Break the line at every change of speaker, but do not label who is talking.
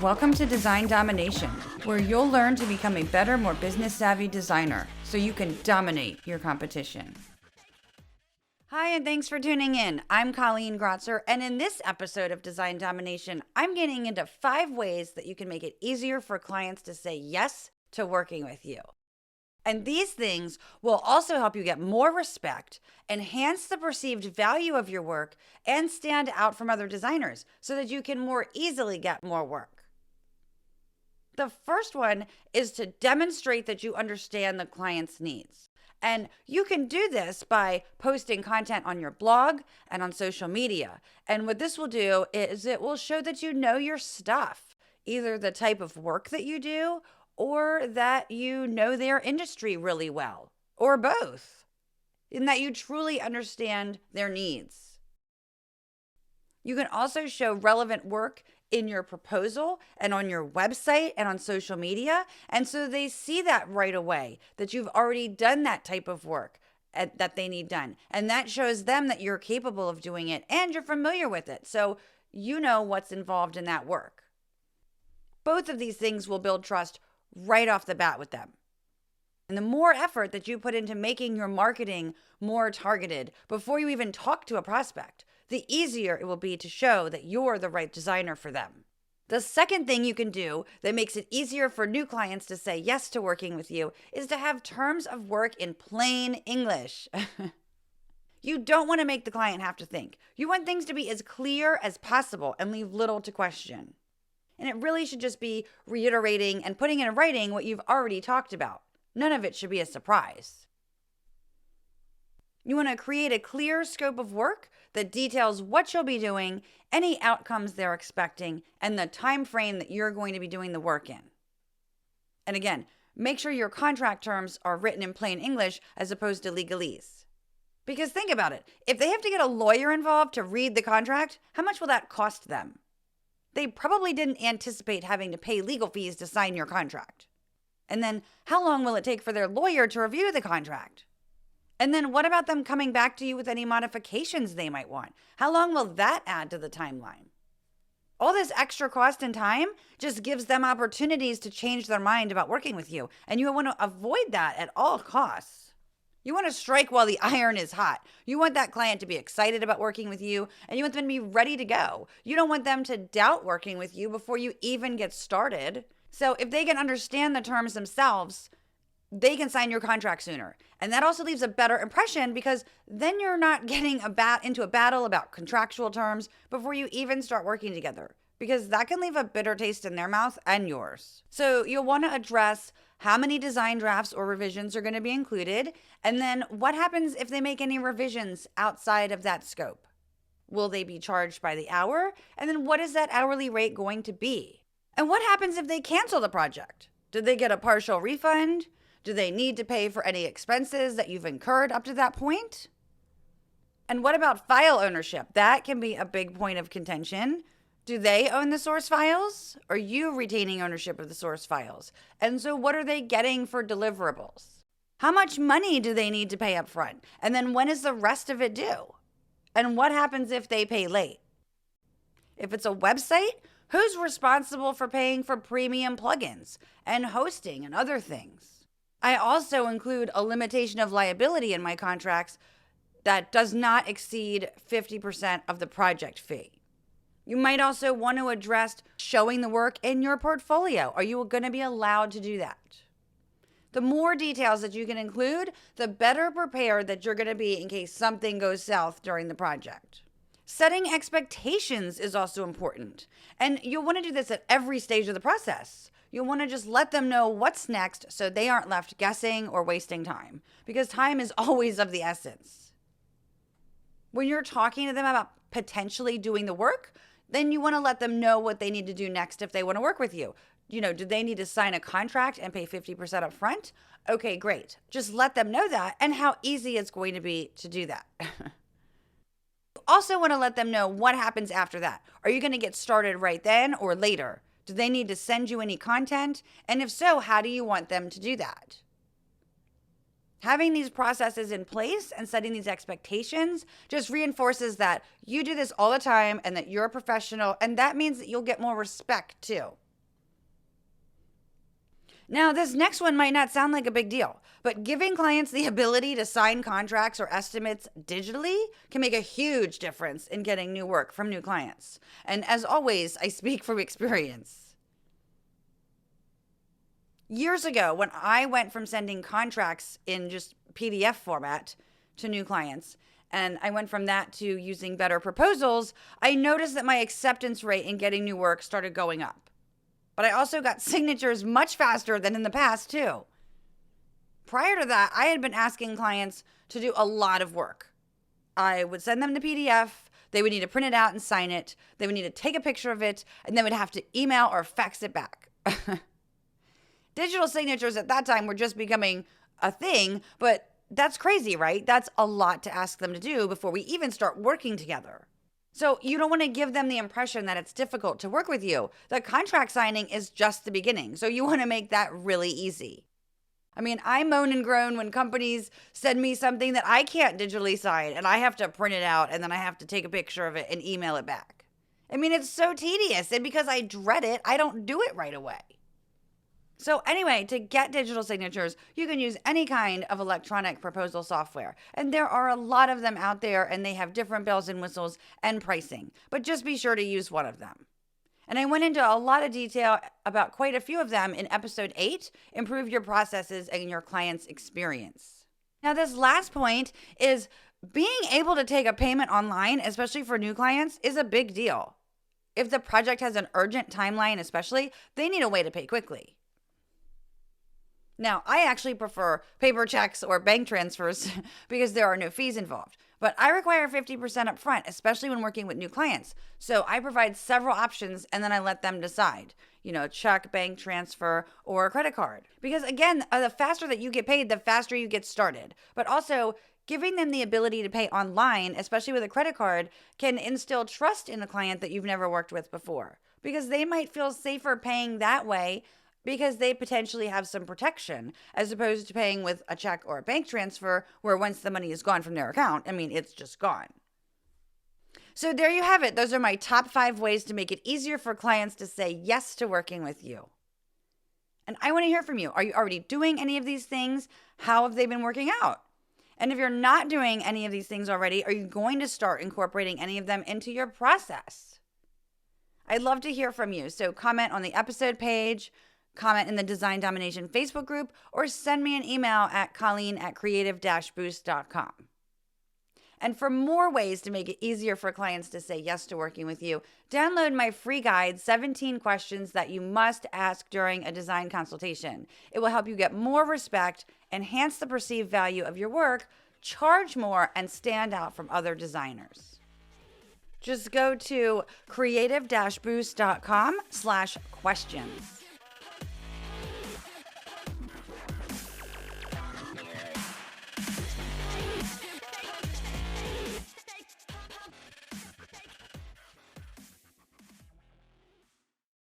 Welcome to Design Domination, where you'll learn to become a better, more business-savvy designer so you can dominate your competition. Hi, and thanks for tuning in. I'm Colleen Grotzer, and in this episode of Design Domination, I'm getting into 5 ways that you can make it easier for clients to say yes to working with you. And these things will also help you get more respect, enhance the perceived value of your work, and stand out from other designers so that you can more easily get more work. The first one is to demonstrate that you understand the client's needs. And you can do this by posting content on your blog and on social media. And what this will do is it will show that you know your stuff, either the type of work that you do or that you know their industry really well, or both, and that you truly understand their needs. You can also show relevant work in your proposal and on your website and on social media. And so they see that right away, that you've already done that type of work that they need done. And that shows them that you're capable of doing it and you're familiar with it. So you know what's involved in that work. Both of these things will build trust right off the bat with them. And the more effort that you put into making your marketing more targeted before you even talk to a prospect, the easier it will be to show that you're the right designer for them. The second thing you can do that makes it easier for new clients to say yes to working with you is to have terms of work in plain English. You don't want to make the client have to think. You want things to be as clear as possible and leave little to question. And it really should just be reiterating and putting in writing what you've already talked about. None of it should be a surprise. You want to create a clear scope of work that details what you'll be doing, any outcomes they're expecting, and the time frame that you're going to be doing the work in. And again, make sure your contract terms are written in plain English as opposed to legalese. Because think about it, if they have to get a lawyer involved to read the contract, how much will that cost them? They probably didn't anticipate having to pay legal fees to sign your contract. And then how long will it take for their lawyer to review the contract? And then what about them coming back to you with any modifications they might want? How long will that add to the timeline? All this extra cost and time just gives them opportunities to change their mind about working with you. And you want to avoid that at all costs. You want to strike while the iron is hot. You want that client to be excited about working with you, and you want them to be ready to go. You don't want them to doubt working with you before you even get started. So if they can understand the terms themselves, they can sign your contract sooner. And that also leaves a better impression because then you're not getting into a battle about contractual terms before you even start working together, because that can leave a bitter taste in their mouth and yours. So you'll want to address how many design drafts or revisions are going to be included, and then what happens if they make any revisions outside of that scope? Will they be charged by the hour? And then what is that hourly rate going to be? And what happens if they cancel the project? Do they get a partial refund? Do they need to pay for any expenses that you've incurred up to that point? And what about file ownership? That can be a big point of contention. Do they own the source files? Are you retaining ownership of the source files? And so what are they getting for deliverables? How much money do they need to pay up front? And then when is the rest of it due? And what happens if they pay late? If it's a website, who's responsible for paying for premium plugins and hosting and other things? I also include a limitation of liability in my contracts that does not exceed 50% of the project fee. You might also want to address showing the work in your portfolio. Are you going to be allowed to do that? The more details that you can include, the better prepared that you're going to be in case something goes south during the project. Setting expectations is also important. And you'll want to do this at every stage of the process. You'll want to just let them know what's next so they aren't left guessing or wasting time, because time is always of the essence. When you're talking to them about potentially doing the work, then you want to let them know what they need to do next if they want to work with you. You know, do they need to sign a contract and pay 50% up front? Okay, great. Just let them know that and how easy it's going to be to do that. You also want to let them know what happens after that. Are you going to get started right then or later? Do they need to send you any content? And if so, how do you want them to do that? Having these processes in place and setting these expectations just reinforces that you do this all the time and that you're a professional, and that means that you'll get more respect too. Now, this next one might not sound like a big deal, but giving clients the ability to sign contracts or estimates digitally can make a huge difference in getting new work from new clients. And as always, I speak from experience. Years ago, when I went from sending contracts in just PDF format to new clients, and I went from that to using better proposals, I noticed that my acceptance rate in getting new work started going up. But I also got signatures much faster than in the past, too. Prior to that, I had been asking clients to do a lot of work. I would send them the PDF, they would need to print it out and sign it, they would need to take a picture of it, and then would have to email or fax it back. Digital signatures at that time were just becoming a thing, but that's crazy, right? That's a lot to ask them to do before we even start working together. So you don't want to give them the impression that it's difficult to work with you. The contract signing is just the beginning. So you want to make that really easy. I mean, I moan and groan when companies send me something that I can't digitally sign and I have to print it out and then I have to take a picture of it and email it back. I mean, it's so tedious, and because I dread it, I don't do it right away. So anyway, to get digital signatures, you can use any kind of electronic proposal software. And there are a lot of them out there, and they have different bells and whistles and pricing. But just be sure to use one of them. And I went into a lot of detail about quite a few of them in episode 8, Improve Your Processes and Your Client's Experience. Now, this last point is being able to take a payment online, especially for new clients, is a big deal. If the project has an urgent timeline, especially, they need a way to pay quickly. Now, I actually prefer paper checks or bank transfers because there are no fees involved. But I require 50% up front, especially when working with new clients. So I provide several options and then I let them decide, check, bank transfer, or a credit card. Because again, the faster that you get paid, the faster you get started. But also, giving them the ability to pay online, especially with a credit card, can instill trust in a client that you've never worked with before. Because they might feel safer paying that way because they potentially have some protection, as opposed to paying with a check or a bank transfer where once the money is gone from their account, it's just gone. So there you have it. Those are my top 5 ways to make it easier for clients to say yes to working with you. And I want to hear from you. Are you already doing any of these things? How have they been working out? And if you're not doing any of these things already, are you going to start incorporating any of them into your process? I'd love to hear from you. So comment on the episode page, comment in the Design Domination Facebook group, or send me an email at colleen@creative-boost.com. And for more ways to make it easier for clients to say yes to working with you, download my free guide, 17 questions that you must ask during a design consultation. It will help you get more respect, enhance the perceived value of your work, charge more, and stand out from other designers. Just go to creative-boost.com/questions.